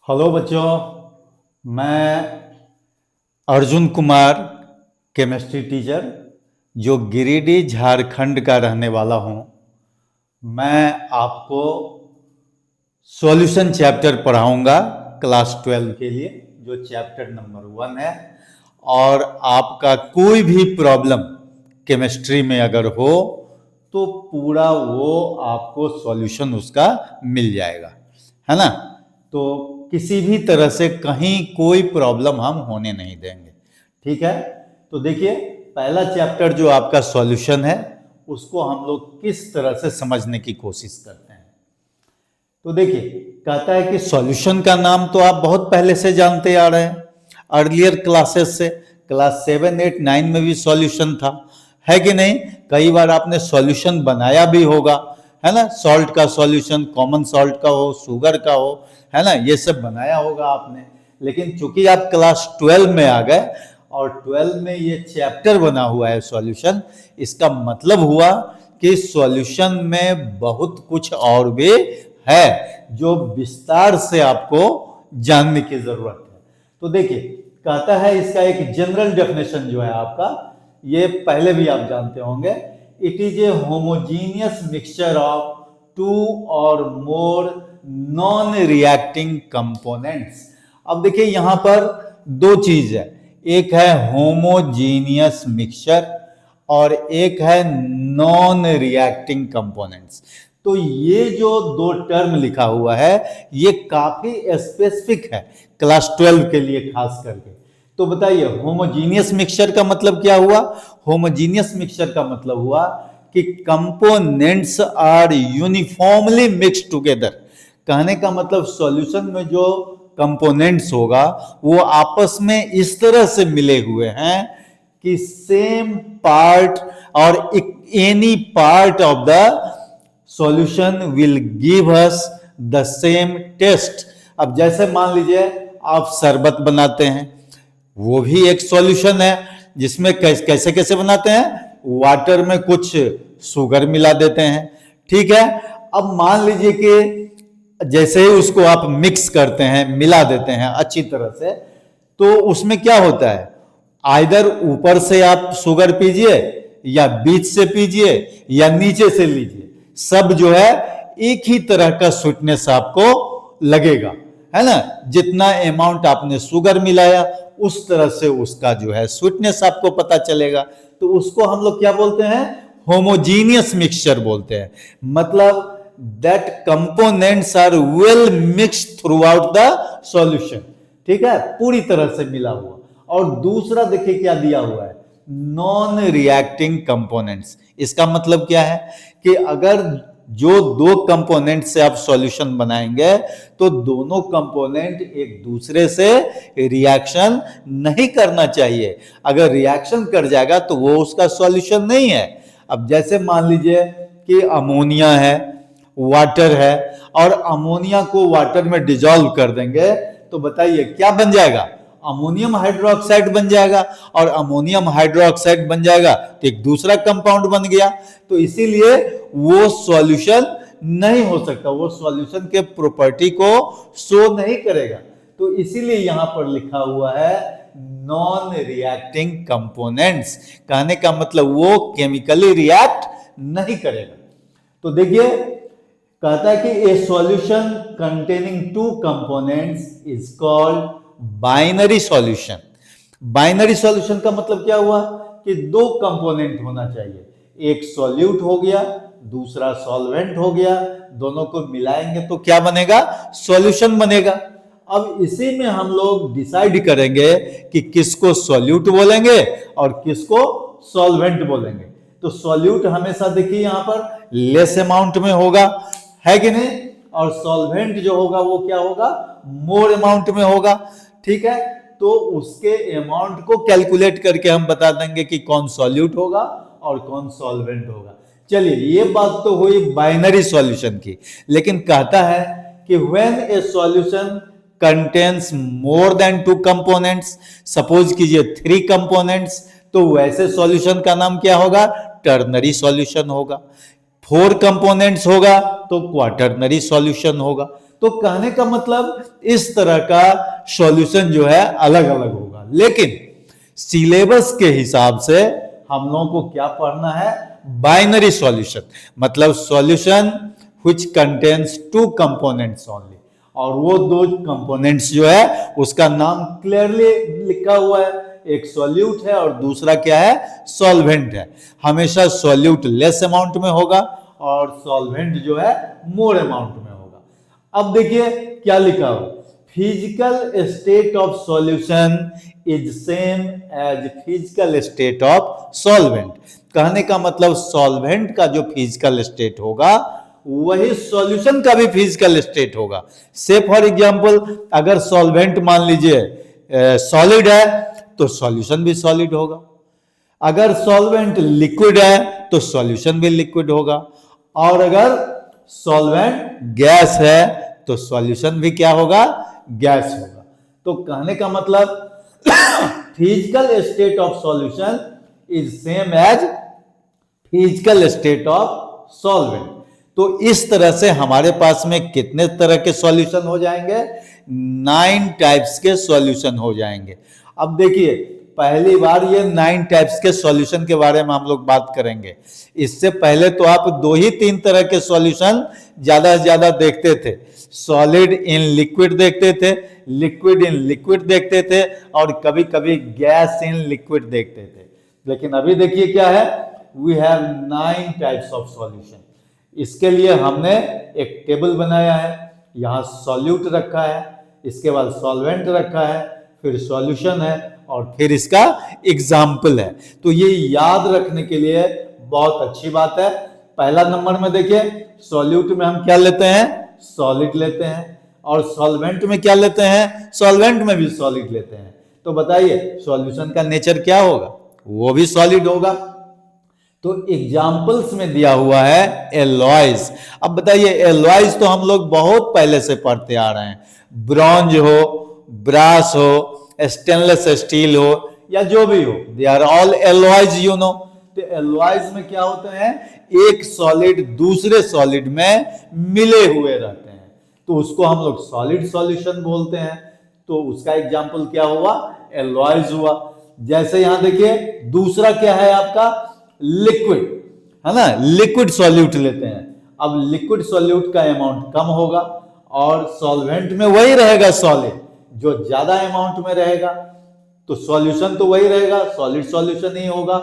Hello बच्चों, मैं Arjun Kumar, chemistry teacher, जो गिरिडीह झारखंड का रहने वाला हूँ। मैं आपको सॉल्यूशन चैप्टर पढ़ाऊंगा क्लास 12 के लिए, जो चैप्टर नंबर 1 है। और आपका कोई भी प्रॉब्लम केमिस्ट्री में अगर हो तो पूरा वो आपको सॉल्यूशन उसका मिल जाएगा, है ना। तो किसी भी तरह से कहीं कोई प्रॉब्लम हम होने नहीं देंगे, ठीक है। तो देखिए, पहला चैप्टर जो आपका सॉल्यूशन है उसको हम लोग किस तरह से समझने की कोशिश करते हैं। तो देखिए, कहता है कि सॉल्यूशन का नाम तो आप बहुत पहले से जानते आ रहे हैं, अर्लियर क्लासेस से। क्लास 7, 8, 9 में भी सॉल्यूशन था, है कि नहीं। कई बार आपने सॉल्यूशन बनाया भी होगा, है ना। सॉल्ट का सॉल्यूशन, कॉमन सॉल्ट का हो, शुगर का हो, है ना, ये सब बनाया होगा आपने। लेकिन चूंकि आप क्लास 12 में आ गए और 12 में ये चैप्टर बना हुआ है सॉल्यूशन, इसका मतलब हुआ कि सॉल्यूशन में बहुत कुछ और भी है जो विस्तार से आपको जानने की जरूरत है। तो देखिए, कहता है इसका एक जनरल डेफिनेशन जो है आपका, ये पहले भी आप जानते होंगे। It is a homogeneous mixture of two और मोर नॉन रिएक्टिंग कंपोनेंट्स। अब देखिए, यहां पर दो चीज है, एक है होमोजीनियस मिक्सचर और एक है नॉन रिएक्टिंग कंपोनेंट्स। तो ये जो दो टर्म लिखा हुआ है ये काफी स्पेसिफिक है क्लास 12 के लिए खास करके। तो बताइए, होमोजीनियस मिक्सचर का मतलब क्या हुआ। होमोजीनियस मिक्सचर का मतलब हुआ कि components are uniformly mixed together. कहने का मतलब सॉल्यूशन में जो कंपोनेंट्स होगा वो आपस में इस तरह से मिले हुए हैं कि सेम पार्ट और any part of the solution will give us the same taste. अब जैसे मान लीजिए आप शरबत बनाते हैं, वो भी एक सॉल्यूशन है जिसमें कैसे कैसे बनाते हैं, वाटर में कुछ शुगर मिला देते हैं, ठीक है। अब मान लीजिए कि जैसे ही उसको आप मिक्स करते हैं, मिला देते हैं अच्छी तरह से, तो उसमें क्या होता है, आइदर ऊपर से आप शुगर पीजिए या बीच से पीजिए या नीचे से लीजिए, सब जो है एक ही तरह का स्वीटनेस आपको लगेगा, है ना। जितना अमाउंट आपने शुगर मिलाया उस तरह से उसका जो है स्वीटनेस आपको पता चलेगा। तो उसको हम लोग क्या बोलते हैं, होमोजीनियस मिक्सचर बोलते हैं। मतलब that components are well mixed throughout the solution, ठीक है, पूरी तरह से मिला हुआ। और दूसरा देखिए क्या दिया हुआ है, नॉन रिएक्टिंग कंपोनेंट्स। इसका मतलब क्या है कि अगर जो दो कंपोनेंट से आप सॉल्यूशन बनाएंगे तो दोनों कंपोनेंट एक दूसरे से रिएक्शन नहीं करना चाहिए। अगर रिएक्शन कर जाएगा तो वो उसका सॉल्यूशन नहीं है। अब जैसे मान लीजिए कि अमोनिया है, वाटर है, और अमोनिया को वाटर में डिजॉल्व कर देंगे तो बताइए क्या बन जाएगा, अमोनियम हाइड्रोक्साइड बन जाएगा। और अमोनियम हाइड्रोक्साइड बन जाएगा तो एक दूसरा कंपाउंड बन गया। तो इसीलिए वो सॉल्यूशन नहीं हो सकता, वो सॉल्यूशन के प्रॉपर्टी को शो नहीं करेगा। तो इसीलिए यहां पर लिखा हुआ है नॉन रिएक्टिंग कंपोनेंट्स। कहने का मतलब वो केमिकली रिएक्ट नहीं करेगा। तो देखिए, कहता है कि ए solution containing two components is called binary solution. Binary solution का मतलब क्या हुआ कि दो कंपोनेंट होना चाहिए, एक सॉल्यूट हो गया, दूसरा सॉल्वेंट हो गया, दोनों को मिलाएंगे तो क्या बनेगा, सॉल्यूशन बनेगा। अब इसी में हम लोग डिसाइड करेंगे कि किसको सॉल्यूट बोलेंगे और किसको सॉल्वेंट बोलेंगे। तो सॉल्यूट हमेशा देखिए यहां पर लेस अमाउंट में होगा, है कि नहीं, और सॉल्वेंट जो होगा वो क्या होगा, मोर अमाउंट में होगा, ठीक है। तो उसके अमाउंट को कैलकुलेट करके हम बता देंगे कि कौन सॉल्यूट होगा और कौन सॉल्वेंट होगा। चलिए, ये बात तो हुई बाइनरी सॉल्यूशन की। लेकिन कहता है कि when A solution contains more than two components, suppose कीजिए 3 कंपोनेंट्स, तो वैसे सॉल्यूशन का नाम क्या होगा, टर्नरी सॉल्यूशन होगा। 4 कंपोनेंट्स होगा तो क्वाटरनरी सॉल्यूशन होगा। तो कहने का मतलब इस तरह का सॉल्यूशन जो है अलग अलग होगा, लेकिन सिलेबस के हिसाब से हम लोगों को क्या पढ़ना है, बाइनरी सॉल्यूशन, मतलब solution which contains two components only, और वो दो कंपोनेंट्स जो है उसका नाम क्लियरली लिखा हुआ है, एक सॉल्यूट है और दूसरा क्या है, सॉल्वेंट है। हमेशा सॉल्यूट लेस अमाउंट में होगा और सॉल्वेंट जो है मोर अमाउंट में होगा। अब देखिए क्या लिखा हो, physical state of solution is same as physical state of solvent. कहने का मतलब सॉल्वेंट का जो फिजिकल स्टेट होगा वही सॉल्यूशन का भी फिजिकल स्टेट होगा। से फॉर एग्जांपल अगर सॉल्वेंट मान लीजिए सॉलिड है तो सॉल्यूशन भी सॉलिड होगा, अगर सॉल्वेंट लिक्विड है तो सॉल्यूशन भी लिक्विड होगा, और अगर सॉल्वेंट गैस है तो सॉल्यूशन भी क्या होगा, गैस होगा। तो कहने का मतलब physical state of solution is same as physical state of solvent. तो इस तरह से हमारे पास में कितने तरह के सॉल्यूशन हो जाएंगे, 9 टाइप्स के सॉल्यूशन हो जाएंगे। अब देखिए पहली बार ये 9 टाइप्स के सॉल्यूशन के बारे में हम लोग बात करेंगे। इससे पहले तो आप 2 ही 3 तरह के सॉल्यूशन ज्यादा से ज्यादा देखते थे, सॉलिड इन लिक्विड देखते थे, लिक्विड इन लिक्विड देखते थे, और कभी कभी गैस इन लिक्विड देखते थे। लेकिन अभी देखिए क्या है, we have 9 types of solution. इसके लिए हमने एक टेबल बनाया है, यहाँ सॉल्यूट रखा है, इसके बाद सॉल्वेंट रखा है, फिर सॉल्यूशन है, और फिर इसका एग्जाम्पल है। तो ये याद रखने के लिए बहुत अच्छी बात है। पहला नंबर में देखिए सॉल्यूट में हम क्या लेते हैं, सॉलिड लेते हैं, और सॉल्वेंट में क्या लेते हैं, सॉल्वेंट में भी सॉलिड लेते हैं। तो बताइए सॉल्यूशन का नेचर क्या होगा, वो भी सॉलिड होगा। तो एग्जाम्पल्स में दिया हुआ है एलॉयज। अब बताइए एलॉयज तो हम लोग बहुत पहले से पढ़ते आ रहे हैं, ब्रॉन्ज हो, ब्रास हो, स्टेनलेस स्टील हो, या जो भी हो, they are all alloys you know. तो एलॉयज में क्या होते हैं, एक सॉलिड दूसरे सॉलिड में मिले हुए रहते हैं, तो उसको हम लोग सॉलिड सॉल्यूशन बोलते हैं। तो उसका एग्जाम्पल क्या हुआ, एलॉयज हुआ। जैसे यहां देखिए दूसरा क्या है आपका, लिक्विड है ना, लिक्विड सॉल्यूट लेते हैं। अब लिक्विड सॉल्यूट का अमाउंट कम होगा और सॉल्वेंट में वही रहेगा सॉलिड, जो ज्यादा अमाउंट में रहेगा, तो सॉल्यूशन तो वही रहेगा, सॉलिड सॉल्यूशन ही होगा।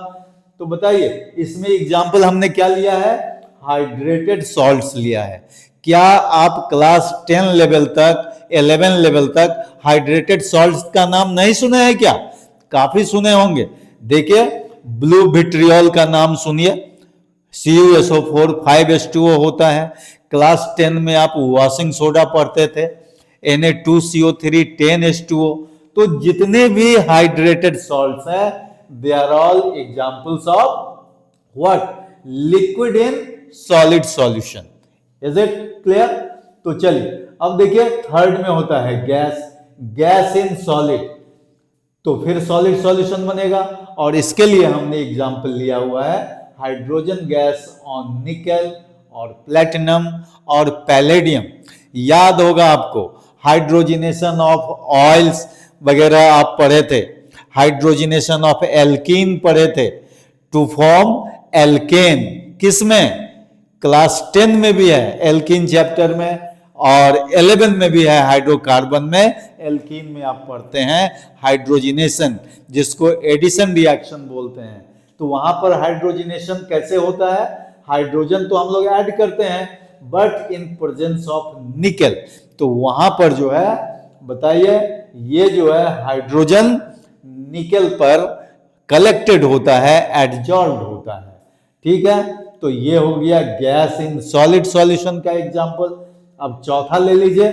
तो बताइए इसमें एग्जांपल हमने क्या लिया है, हाइड्रेटेड सॉल्ट्स लिया है। क्या आप क्लास 10 लेवल तक, 11 लेवल तक हाइड्रेटेड सॉल्ट्स का नाम नहीं सुने हैं क्या, काफी सुने होंगे। देखिए ब्लू विट्रियोल का नाम सुनिए, CuSO4 5H2O होता है। क्लास 10 में आप वॉशिंग सोडा पढ़ते थे, Na2CO3 10H2O। तो जितने भी हाइड्रेटेड सॉल्ट्स हैं they are all examples of what, liquid in solid solution. Is it clear. तो चलिए अब देखिए थर्ड में होता है गैस, गैस इन सॉलिड, तो फिर सॉलिड सॉल्यूशन बनेगा, और इसके लिए हमने एग्जांपल लिया हुआ है हाइड्रोजन गैस ऑन निकेल और प्लेटिनम और पैलेडियम। याद होगा आपको हाइड्रोजिनेशन ऑफ ऑयल्स वगैरह आप पढ़े थे, हाइड्रोजिनेशन ऑफ एल्कीन पढ़े थे, टू फॉर्म एल्केन। किसमें, क्लास 10 में भी है एल्कीन चैप्टर में, और 11 में भी है हाइड्रोकार्बन में। एल्कीन में आप पढ़ते हैं हाइड्रोजिनेशन, जिसको एडिशन रिएक्शन बोलते हैं। तो वहां पर हाइड्रोजिनेशन कैसे होता है, हाइड्रोजन तो हम लोग ऐड करते हैं but in presence of nickel. तो वहां पर जो है बताइए ये जो है हाइड्रोजन निकेल पर कलेक्टेड होता है, एडजॉर्ब्ड होता है। ठीक है, तो ये हो गया गैस इन सॉलिड सॉल्यूशन का एग्जांपल। अब चौथा ले लीजिए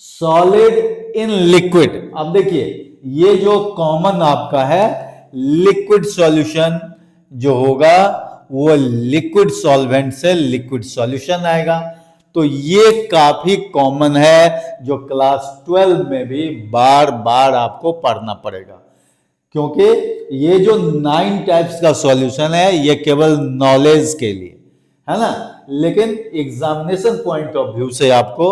सॉलिड इन लिक्विड। अब देखिए ये जो कॉमन आपका है लिक्विड सॉल्यूशन जो होगा वो लिक्विड सॉल्वेंट से लिक्विड सॉल्यूशन आएगा। तो ये काफी कॉमन है जो क्लास 12 में भी बार बार आपको पढ़ना पड़ेगा, क्योंकि ये जो 9 टाइप्स का सॉल्यूशन है ये केवल नॉलेज के लिए है ना, लेकिन एग्जामिनेशन पॉइंट ऑफ व्यू से आपको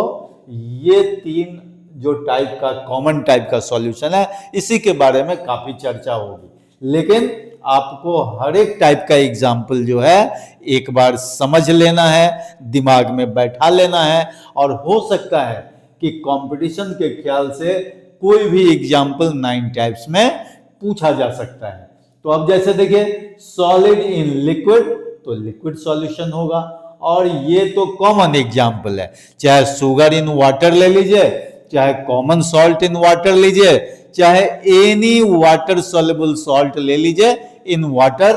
ये तीन जो टाइप का कॉमन टाइप का सॉल्यूशन है, इसी के बारे में काफी चर्चा होगी, लेकिन आपको हर एक टाइप का एग्जाम्पल जो है एक बार समझ लेना है, दिमाग में बैठा लेना है, और हो सकता है कि कंपटीशन के ख्याल से कोई भी एग्जाम्पल 9 टाइप्स में पूछा जा सकता है। तो अब जैसे देखिए सॉलिड इन लिक्विड, तो लिक्विड सॉल्यूशन होगा, और ये तो कॉमन एग्जाम्पल है, चाहे शुगर इन वाटर ले लीजिए, चाहे कॉमन सॉल्ट इन वाटर लीजिए, चाहे एनी वाटर सॉल्युबल सॉल्ट ले लीजिए इन वाटर,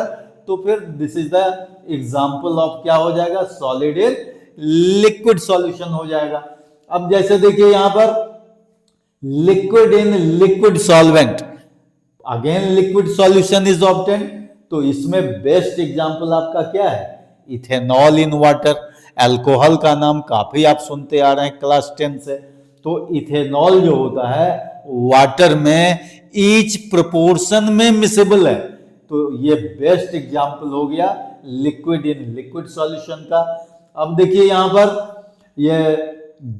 तो फिर this is the example of क्या हो जाएगा, सॉलिड इन लिक्विड सॉल्यूशन हो जाएगा। अब जैसे देखिए यहां पर liquid in liquid solvent, again liquid solution is obtained, तो इसमें बेस्ट एग्जांपल आपका क्या है, इथेनॉल इन वाटर। अल्कोहल का नाम काफी आप सुनते आ रहे हैं क्लास 10 से, तो इथेनॉल जो होता है वाटर में ईच प्रोपोर्शन में मिसेबल है, तो ये बेस्ट एग्जांपल हो गया लिक्विड इन लिक्विड सॉल्यूशन का। अब देखिए यहां पर ये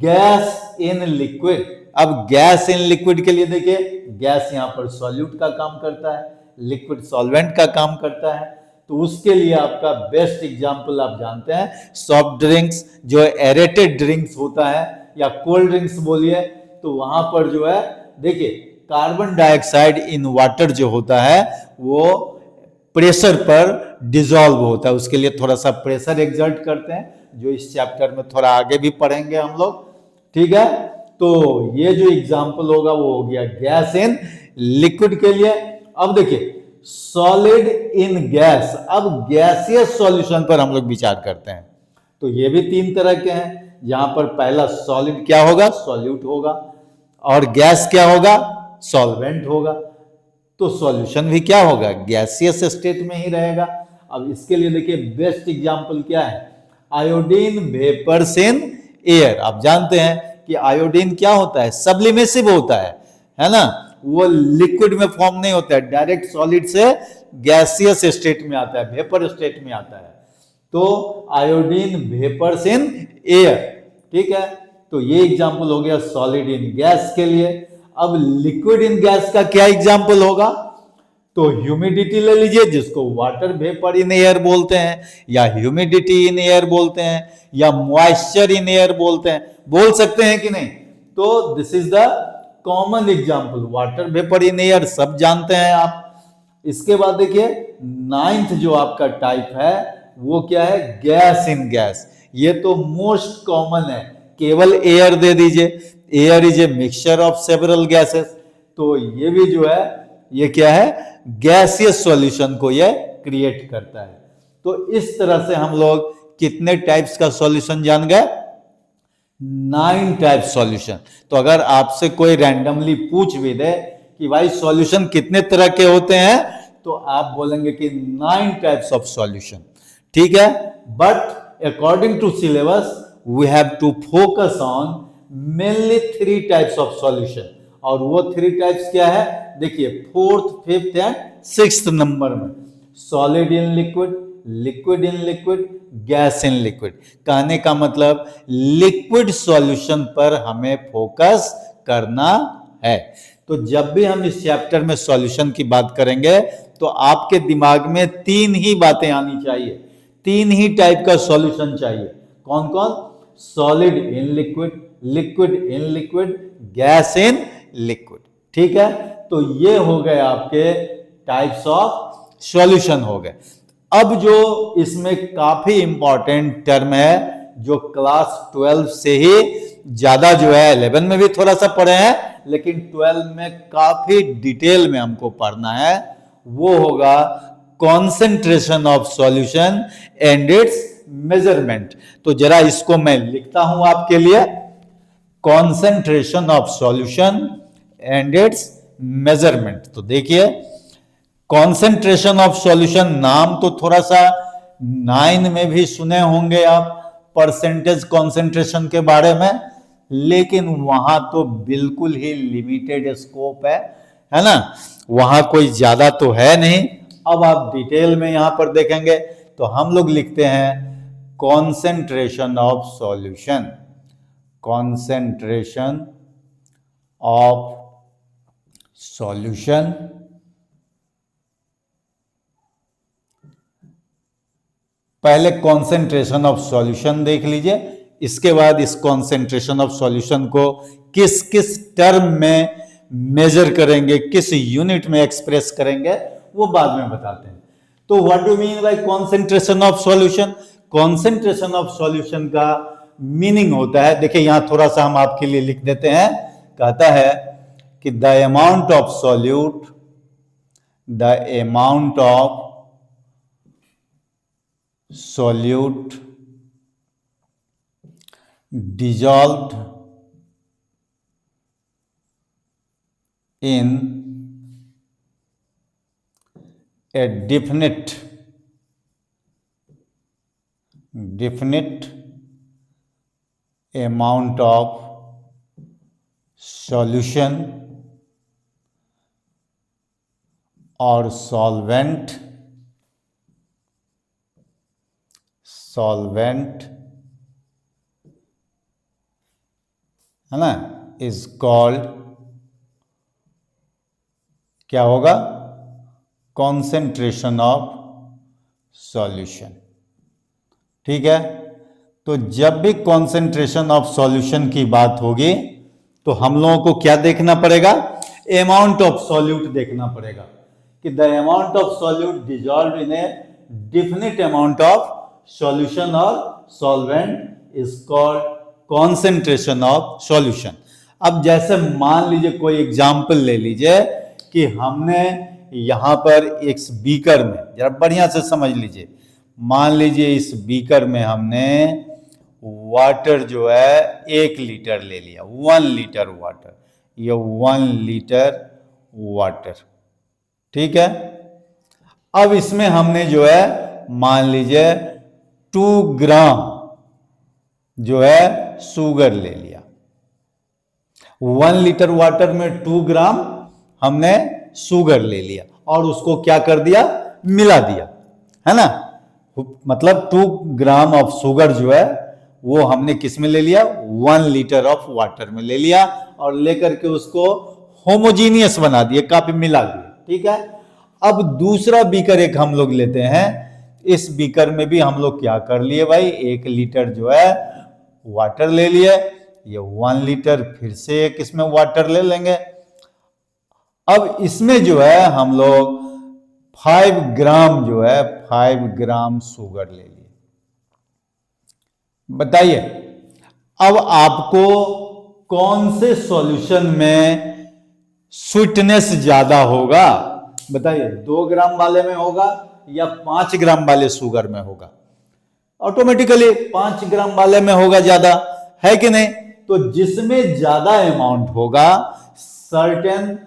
गैस इन लिक्विड, अब गैस इन लिक्विड के लिए देखिए गैस यहां पर सॉल्यूट का काम करता है, लिक्विड सॉल्वेंट का काम करता है, तो उसके लिए आपका बेस्ट एग्जांपल आप जानते हैं सॉफ्ट ड्रिंक्स, जो एरेटेड ड्रिंक्स होता है, या कोल्ड ड्रिंक्स बोलिए, तो वहां पर जो है देखिए कार्बन डाइऑक्साइड इन वाटर जो होता है वो प्रेशर पर डिसॉल्व होता है, उसके लिए थोड़ा सा प्रेशर एक्सर्ट करते हैं, जो इस चैप्टर में थोड़ा आगे भी पढ़ेंगे हम लोग, ठीक है। तो ये जो एग्जांपल होगा वो हो गया गैस इन लिक्विड के लिए। अब देखिए सॉलिड इन गैस, अब गैसियस सॉल्यूशन पर हम लोग विचार करते हैं, तो ये भी 3 तरह के हैं। यहां पर पहला सॉलिड क्या होगा, सॉल्यूट होगा, और गैस क्या होगा, सॉल्वेंट होगा, तो सॉल्यूशन भी क्या होगा, गैसियस स्टेट में ही रहेगा। अब इसके लिए देखिए बेस्ट एग्जांपल क्या है, आयोडीन वेपर्स इन एयर। आप जानते हैं कि आयोडीन क्या होता है, सब्लिमेसिव होता है ना, वो लिक्विड में फॉर्म नहीं होता है, डायरेक्ट सॉलिड से गैसियस स्टेट में आता है, वेपर स्टेट में आता है, तो आयोडीन वेपर्स इन एयर, ठीक है। तो ये एग्जांपल हो गया सॉलिड इन गैस के लिए। अब लिक्विड इन गैस का क्या एग्जांपल होगा, तो ह्यूमिडिटी ले लीजिए, जिसको वाटर वेपर इन एयर बोलते हैं, या ह्यूमिडिटी इन एयर बोलते हैं, या मॉइस्चर इन एयर बोलते हैं, बोल सकते हैं कि नहीं। तो this is the common example, water vapour in air सब जानते हैं आप। इसके बाद देखिए 9th जो आपका टाइप है वो क्या है, गैस इन गैस। ये तो मोस्ट कॉमन है, केवल एयर दे दीजिए, air is a mixture of several gases, तो ये भी जो है ये क्या है, गैसियस सॉल्यूशन को ये क्रिएट करता है। तो इस तरह से हम लोग कितने टाइप्स का सॉल्यूशन जान गए, 9 टाइप सॉल्यूशन। तो अगर आपसे कोई रैंडमली पूछ भी दे कि भाई सॉल्यूशन कितने तरह के होते हैं, तो आप बोलेंगे कि 9 टाइप्स ऑफ सॉल्यूशन, ठीक है। But according to syllabus we have to focus on mainly 3 types of solution, और वो 3 टाइप्स क्या है, देखिए 4th, 5th and 6th number में, solid in liquid, liquid in liquid, gas in liquid. कहने का मतलब लिक्विड सॉल्यूशन पर हमें फोकस करना है। तो जब भी हम इस चैप्टर में सॉल्यूशन की बात करेंगे तो आपके दिमाग में 3 ही बातें आनी चाहिए, 3 ही टाइप का सॉल्यूशन चाहिए। कौन कौन, solid in liquid, liquid in liquid, gas in liquid, ठीक है। तो ये हो गए आपके टाइप्स ऑफ सॉल्यूशन हो गए। अब जो इसमें काफी इंपॉर्टेंट टर्म है, जो क्लास 12 से ही ज्यादा जो है, 11 में भी थोड़ा सा पढ़े हैं, लेकिन 12 में काफी डिटेल में हमको पढ़ना है, वो होगा concentration of solution and it's measurement. तो जरा इसको मैं लिखता हूं आपके लिए, concentration of solution and it's measurement. तो देखिए कॉन्सेंट्रेशन ऑफ सॉल्यूशन, नाम तो थोड़ा सा 9 में भी सुने होंगे आप परसेंटेज कॉन्सेंट्रेशन के बारे में, लेकिन वहां तो बिल्कुल ही लिमिटेड स्कोप है ना, वहां कोई ज्यादा तो है नहीं। अब आप डिटेल में यहां पर देखेंगे तो हम लोग लिखते हैं concentration of solution, concentration of solution पहले कॉन्सेंट्रेशन ऑफ सॉल्यूशन देख लीजिए, इसके बाद इस कॉन्सेंट्रेशन ऑफ सॉल्यूशन को किस किस टर्म में मेजर करेंगे, किस यूनिट में एक्सप्रेस करेंगे, वो बाद में बताते हैं। तो what do mean by concentration of solution? Concentration of solution का मीनिंग होता है, देखिए यहां थोड़ा सा हम आपके लिए लिख देते हैं, कहता है कि the amount of solute, the amount of solute dissolved in a definite amount of solution or solvent है ना, इज कॉल्ड, क्या होगा, कॉन्सेंट्रेशन ऑफ सॉल्यूशन। ठीक है, तो जब भी कॉन्सेंट्रेशन ऑफ सॉल्यूशन की बात होगी तो हम लोगों को क्या देखना पड़ेगा, अमाउंट ऑफ सॉल्यूट देखना पड़ेगा, कि the amount of solute dissolve in a definite amount of solution और solvent is called concentration of solution. अब जैसे मान लीजिए कोई एग्जांपल ले लीजिए कि हमने यहां पर एक बीकर में, जरा बढ़िया से समझ लीजिए, मान लीजिए इस बीकर में हमने वाटर जो है 1 लीटर ले लिया, 1 लीटर वाटर, ये 1 लीटर वाटर। ठीक है, अब इसमें हमने जो है मान लीजिए 2 ग्राम जो है शुगर ले लिया। 1 लीटर वाटर में 2 ग्राम हमने शुगर ले लिया और उसको क्या कर दिया, मिला दिया, है ना, मतलब 2 ग्राम ऑफ शुगर जो है वो हमने किस में ले लिया, 1 लीटर ऑफ वाटर में ले लिया और लेकर के उसको होमोजीनियस बना दिए, काफी मिला दिए। ठीक है, अब दूसरा बीकर एक हम लोग लेते हैं, इस बीकर में भी हम लोग क्या कर लिए भाई, 1 लीटर जो है वाटर ले लिए, ये 1 लीटर फिर से एक इसमें वाटर ले लेंगे। अब इसमें जो है हम लोग 5 ग्राम जो है 5 ग्राम शुगर ले लिए। बताइए अब आपको कौन से सॉल्यूशन में स्वीटनेस ज्यादा होगा, बताइए, 2 ग्राम वाले में होगा या 5 ग्राम वाले शुगर में होगा? ऑटोमेटिकली 5 ग्राम वाले में होगा ज्यादा, है कि नहीं? तो जिसमें ज्यादा अमाउंट होगा, सर्टेन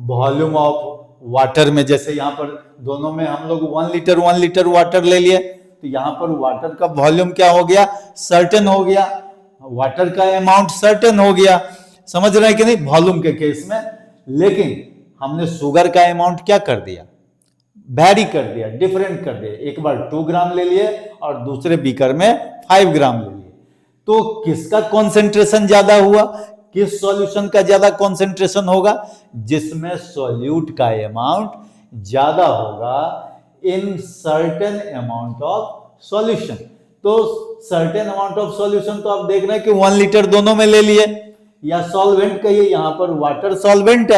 वॉल्यूम ऑफ वाटर में, जैसे यहां पर दोनों में हम लोग 1 लीटर वाटर ले लिए, तो यहां पर वाटर का वॉल्यूम क्या हो गया, सर्टेन हो गया, वाटर का अमाउंट सर्टेन हो गया। समझ रहे हैं कि नहीं, वॉल्यूम के केस में। लेकिन हमने शुगर का अमाउंट क्या कर दिया, वैरी कर दिया, डिफरेंट कर दिया। एक बार 2 ग्राम ले लिए और दूसरे बीकर में 5 ग्राम ले लिए, तो किसका कॉन्सेंट्रेशन ज्यादा हुआ, किस सॉल्यूशन का ज्यादा कॉन्सेंट्रेशन होगा, जिसमें सॉल्यूट का अमाउंट ज्यादा होगा in certain amount of solution. तो सर्टेन अमाउंट ऑफ सॉल्यूशन तो आप देख रहे हैं कि 1 लीटर दोनों में ले लिए, या सॉल्वेंट कहिए, यहां पर वाटर सॉल्वेंट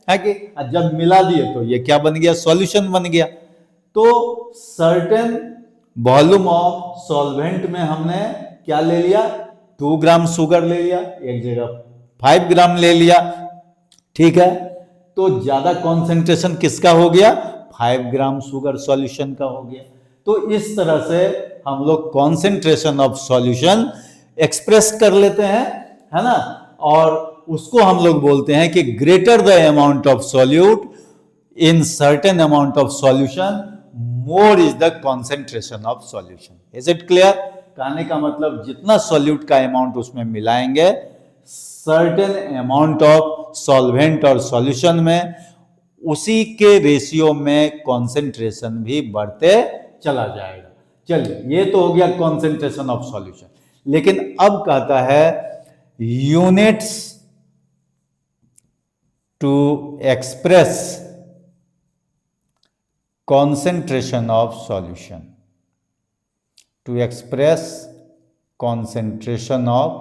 है कि जब मिला दिए तो ये क्या बन गया, सॉल्यूशन बन गया। तो सर्टेन वॉल्यूम ऑफ सॉल्वेंट में हमने क्या ले लिया, 2 ग्राम शुगर ले लिया, एक जगह 5 ग्राम ले लिया। ठीक है, तो ज्यादा कॉन्सेंट्रेशन किसका हो गया, 5 ग्राम शुगर सॉल्यूशन का हो गया। तो इस तरह से हम लोग कॉन्सेंट्रेशन ऑफ सॉल्यूशन एक्सप्रेस कर लेते हैं, है ना, और उसको हम लोग बोलते हैं कि greater the amount of solute in certain amount of solution, more is the concentration of solution. Is it clear? कहने का मतलब जितना सॉल्यूट का अमाउंट उसमें मिलाएंगे, सर्टेन अमाउंट ऑफ सॉल्वेंट और सॉल्यूशन में, उसी के रेशियो में कॉन्सेंट्रेशन भी बढ़ते चला जाएगा। चलिए, ये तो हो गया कॉन्सेंट्रेशन ऑफ सॉल्यूशन। लेकिन अब कहता है units to express concentration of solution, to express concentration of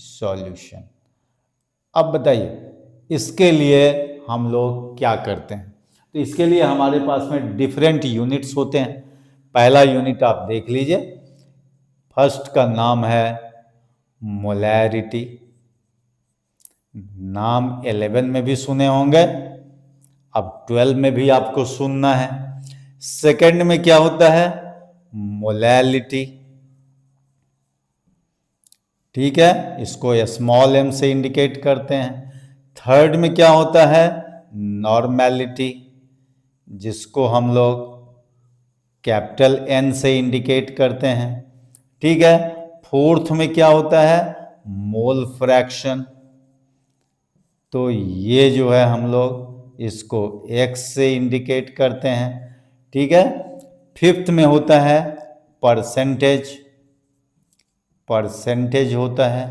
solution। अब बताइए इसके लिए हम लोग क्या करते हैं। तो इसके लिए हमारे पास में डिफरेंट यूनिट्स होते हैं। पहला यूनिट आप देख लीजिए, फर्स्ट का नाम है मोलैरिटी। नाम 11 में भी सुने होंगे, अब 12 में भी आपको सुनना है। सेकंड में क्या होता है, मोलैलिटी, ठीक है, इसको स्मॉल m से इंडिकेट करते हैं। थर्ड में क्या होता है, नॉर्मेलिटी, जिसको हम लोग कैपिटल N से इंडिकेट करते हैं, ठीक है। फोर्थ में क्या होता है, मोल फ्रैक्शन, तो ये जो है हम लोग इसको X से इंडिकेट करते हैं, ठीक है। फिफ्थ में होता है परसेंटेज, परसेंटेज होता है,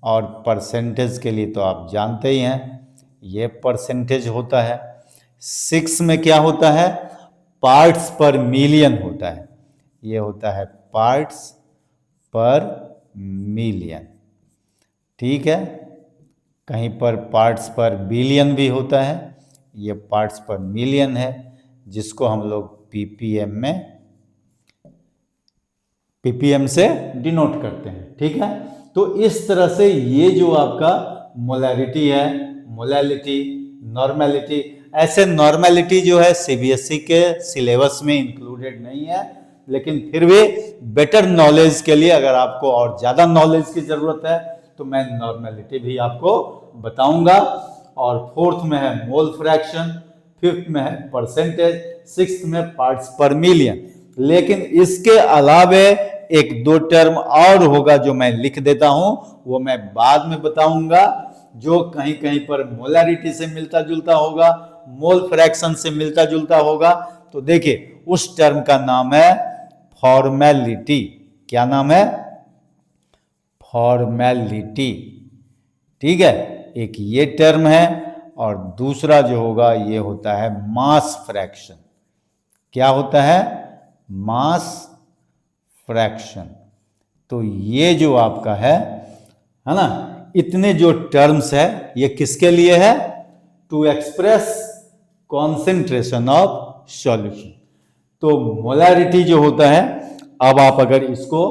और परसेंटेज के लिए तो आप जानते ही हैं ये परसेंटेज होता है। सिक्स में क्या होता है, पार्ट्स पर मिलियन होता है, ये होता है पार्ट्स पर मिलियन, ठीक है। कहीं पर पार्ट्स पर बिलियन भी होता है, ये पार्ट्स पर मिलियन है, जिसको हम लोग पीपीएम से डिनोट करते हैं, ठीक है। तो इस तरह से ये जो आपका मोलैरिटी है, मोलैलिटी, नॉर्मेलिटी, ऐसे नॉर्मेलिटी जो है सीबीएसई के सिलेबस में इंक्लूडेड नहीं है, लेकिन फिर भी बेटर नॉलेज के लिए अगर आपको और ज़्यादा नॉलेज की ज़रूरत है तो मैं नॉर्मेलिटी भी आपको बताऊंगा। और फोर्थ में है मोल फ्रैक्शन, फिफ्थ में है परसेंटेज, सिक्स्थ में पार्ट्स पर मिलियन। लेकिन इसके अलावे एक दो टर्म और होगा जो मैं लिख देता हूं, वो मैं बाद में बताऊंगा, जो कहीं कहीं पर मोलैरिटी से मिलता जुलता होगा, मोल फ्रैक्शन से मिलता जुलता होगा। तो देखिए उस टर्म का नाम है फॉर्मेलिटी। क्या नाम है, फॉर्मेलिटी, ठीक है। एक ये टर्म है, और दूसरा जो होगा ये होता है मास फ्रैक्शन। क्या होता है, मास फ्रैक्शन। तो ये जो आपका है ना, इतने जो टर्म्स है ये किसके लिए है, to express concentration of solution. तो मोलैरिटी जो होता है, अब आप अगर इसको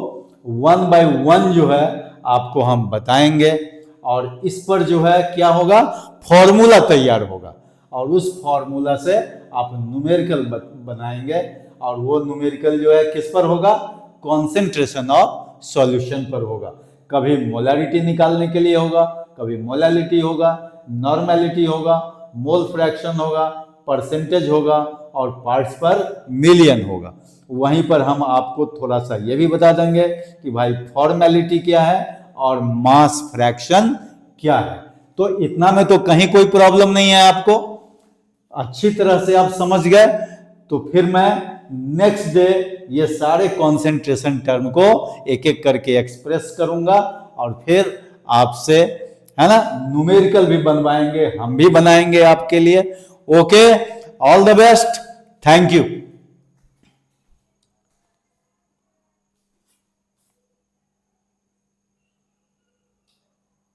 वन बाय वन जो है आपको हम बताएंगे, और इस पर जो है क्या होगा, फॉर्मूला तैयार होगा, और उस फॉर्मूला से आप न्यूमेरिकल बनाएंगे, और वो न्यूमेरिकल जो है किस पर होगा, कॉन्सेंट्रेशन ऑफ सॉल्यूशन पर होगा। कभी मोलैरिटी निकालने के लिए होगा, कभी मोलैलिटी होगा, नॉर्मेलिटी होगा, मोल फ्रैक्शन होगा, परसेंटेज होगा, और पार्ट्स पर मिलियन होगा। वहीं पर हम आपको थोड़ा सा ये भी बता देंगे कि भाई फॉर्मेलिटी क्या है और मास फ्रैक्शन क्या है। तो इतना में तो कहीं कोई प्रॉब्लम नहीं है, आपको अच्छी तरह से आप समझ गए। तो फिर मैं नेक्स्ट डे ये सारे कॉन्सेंट्रेशन टर्म को एक एक करके एक्सप्रेस करूंगा, और फिर आपसे है ना न्यूमेरिकल भी बनवाएंगे, हम भी बनाएंगे आपके लिए। Okay, all the best, thank you.